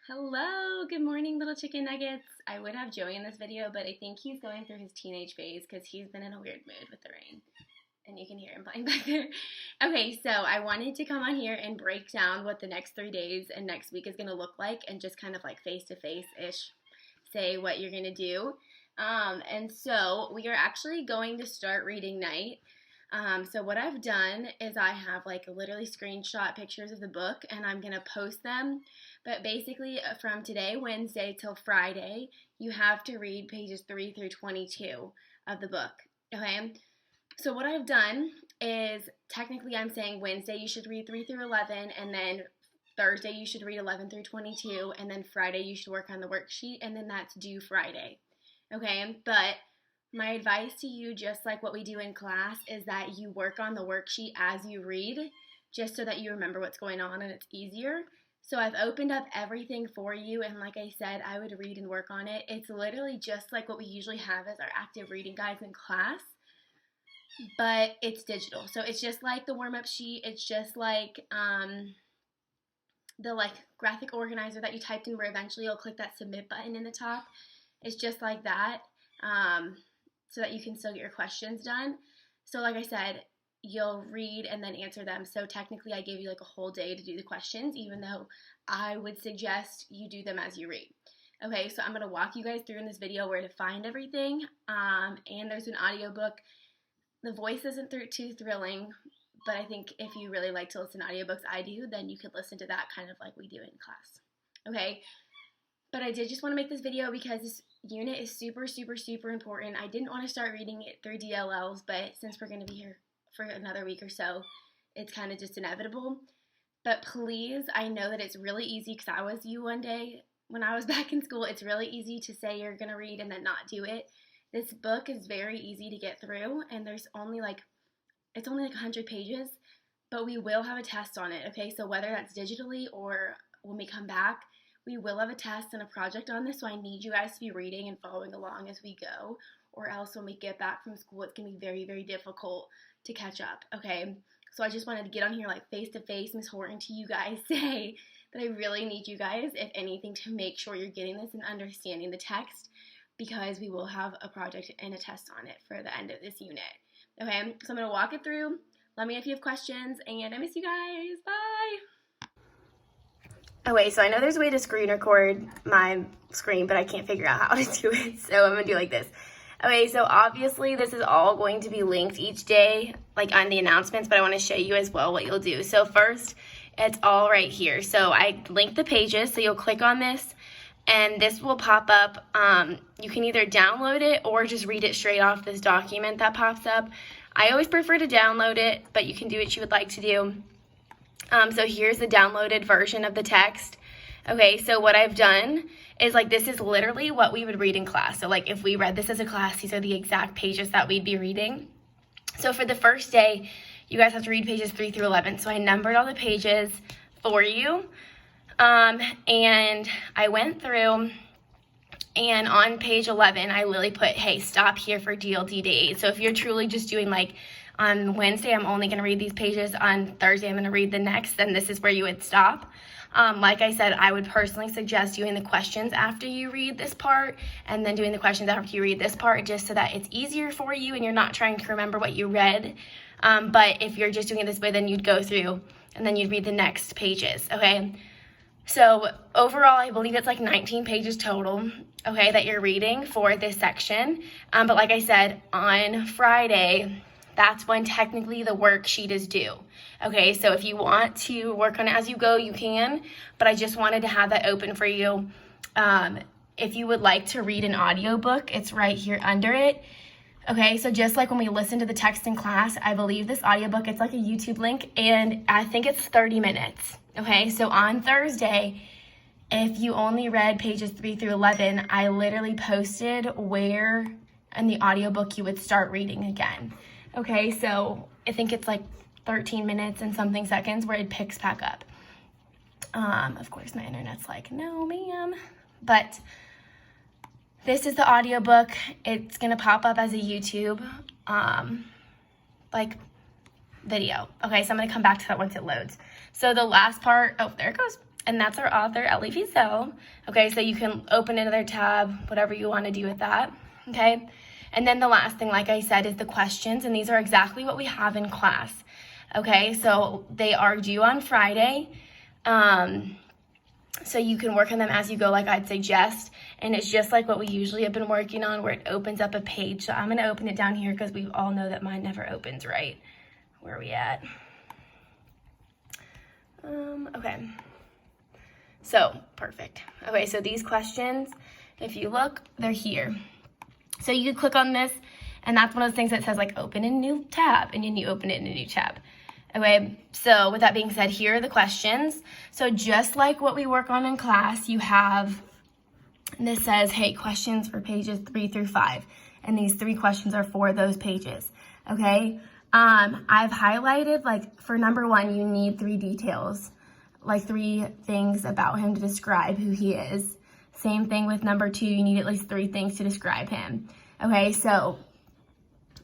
Hello, good morning, little chicken nuggets. I would have Joey in this video, but I think he's going through his teenage phase because he's been in a weird mood with the rain. And you can hear him playing back there. Okay, so I wanted to come on here and break down what the next 3 days and next week is going to look like and just kind of like face-to-face-ish say what you're going to do. And so we are actually going to start reading night. So what I've done is I have like literally screenshot pictures of the book and I'm going to post them. But basically from today, Wednesday, till Friday, you have to read pages 3 through 22 of the book. Okay? So what I've done is technically I'm saying Wednesday you should read 3 through 11 and then Thursday you should read 11 through 22 and then Friday you should work on the worksheet and then that's due Friday. Okay? But my advice to you, just like what we do in class, is that you work on the worksheet as you read, just so that you remember what's going on and it's easier. So I've opened up everything for you, and like I said, I would read and work on it. It's literally just like what we usually have as our active reading guides in class, but it's digital. So it's just like the warm-up sheet. It's just like the graphic organizer that you typed in where eventually you'll click that submit button in the top. It's just like that. So that you can still get your questions done. So like I said, you'll read and then answer them. So technically I gave you like a whole day to do the questions, even though I would suggest you do them as you read. Okay, so I'm going to walk you guys through in this video where to find everything. And there's an audiobook. The voice isn't too thrilling, but I think if you really like to listen to audiobooks, I do, then you could listen to that kind of like we do in class. Okay, but I did just want to make this video because this unit is super important. I didn't want to start reading it through DLLs, but since we're going to be here for another week or so, it's kind of just inevitable. But please, I know that it's really easy because I was you one day when I was back in school. It's really easy to say you're going to read and then not do it. This book is very easy to get through, and there's only it's only 100 pages, but we will have a test on it, okay? So whether that's digitally or when we come back, we will have a test and a project on this, so I need you guys to be reading and following along as we go, or else when we get back from school, it's going to be very difficult to catch up, okay? So I just wanted to get on here like face-to-face, Miss Horton, to you guys, say that I really need you guys, if anything, to make sure you're getting this and understanding the text, because we will have a project and a test on it for the end of this unit, okay? So I'm going to walk it through. Let me know if you have questions, and I miss you guys. Bye! Okay, so I know there's a way to screen record my screen, but I can't figure out how to do it, so I'm going to do like this. Okay, so obviously this is all going to be linked each day, like on the announcements, but I want to show you as well what you'll do. So first, it's all right here. So I linked the pages, so you'll click on this, and this will pop up. You can either download it or just read it straight off this document that pops up. I always prefer to download it, but you can do what you would like to do. So here's the downloaded version of the text. Okay, so what I've done is this is literally what we would read in class. So if we read this as a class, these are the exact pages that we'd be reading. So for the first day, you guys have to read pages 3 through 11. So I numbered all the pages for you. And I went through, and on page 11, I literally put, hey, stop here for DLD day 8. So if you're truly just doing on Wednesday, I'm only going to read these pages. On Thursday, I'm going to read the next. Then this is where you would stop. Like I said, I would personally suggest doing the questions after you read this part and then doing the questions after you read this part, just so that it's easier for you and you're not trying to remember what you read. But if you're just doing it this way, then you'd go through and then you'd read the next pages, okay? So overall, I believe it's 19 pages total, okay, that you're reading for this section. But like I said, on Friday, that's when technically the worksheet is due. Okay, so if you want to work on it as you go, you can, but I just wanted to have that open for you. If you would like to read an audiobook, it's right here under it. Okay, so just like when we listen to the text in class, I believe this audiobook, it's like a YouTube link, and I think it's 30 minutes. Okay, so on Thursday, if you only read pages 3 through 11, I literally posted where in the audiobook you would start reading again. Okay, so I think it's 13 minutes and something seconds where it picks back up. Of course, my internet's no, ma'am. But this is the audiobook. It's going to pop up as a YouTube, video. Okay, so I'm going to come back to that once it loads. So the last part, oh, there it goes. and that's our author, Ellie Wiesel. Okay, so you can open another tab, whatever you want to do with that. Okay, and then the last thing, like I said, is the questions, and these are exactly what we have in class. Okay, so they are due on Friday. So you can work on them as you go, like I'd suggest. And it's just like what we usually have been working on, where it opens up a page. So I'm going to open it down here because we all know that mine never opens right. Where are we at? Okay. So, perfect. Okay, so these questions, if you look, they're here. So you can click on this, and that's one of those things that says like open a new tab, and then you open it in a new tab. Okay, so with that being said, here are the questions. So just like what we work on in class, you have, this says, hey, questions for pages 3 through 5. And these 3 questions are for those pages, okay? I've highlighted, like, for number 1, you need 3 details, like 3 things about him to describe who he is. Same thing with number 2, you need at least 3 things to describe him. Okay, so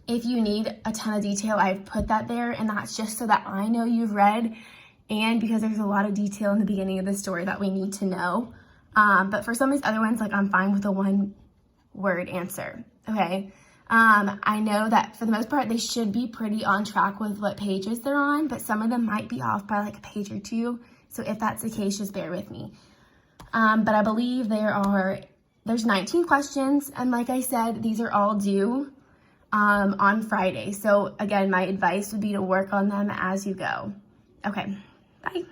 if you need a ton of detail, I've put that there, and that's just so that I know you've read, and because there's a lot of detail in the beginning of the story that we need to know. But for some of these other ones, like, I'm fine with a 1-word answer, okay? I know that for the most part, they should be pretty on track with what pages they're on, but some of them might be off by like a page or 2. So if that's the case, just bear with me. But I believe there's 19 questions. And like I said, these are all due on Friday. So again, my advice would be to work on them as you go. Okay, bye.